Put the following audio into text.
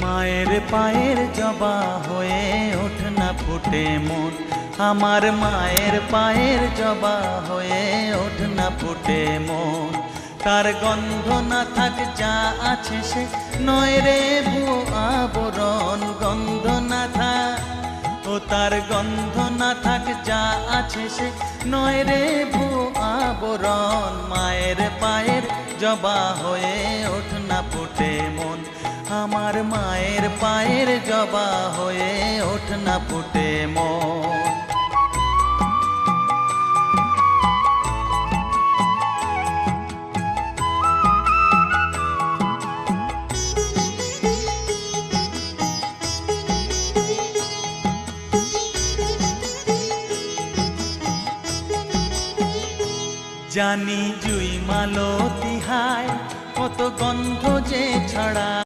মায়ের পায়ের জবা হয়ে ওঠ না ফুটে মন, আমার মায়ের পায়ের জবা হয়ে ওঠ না ফুটে মন। তার গন্ধ না থাক যা আছে সে নয় রে ভুয়ো আবরণ, গন্ধ না থাক ও তার গন্ধ না থাক যা আছে সে নয় রে ভুয়ো আবরণ। মায়ের পায়ের জবা হয়ে ওঠ না ফুটে মন, আমার মায়ের পায়ের জবা হয়ে ওঠ না ফুটে মন। জানি জুই মালতি হায় কত গন্ধ যে ছড়া।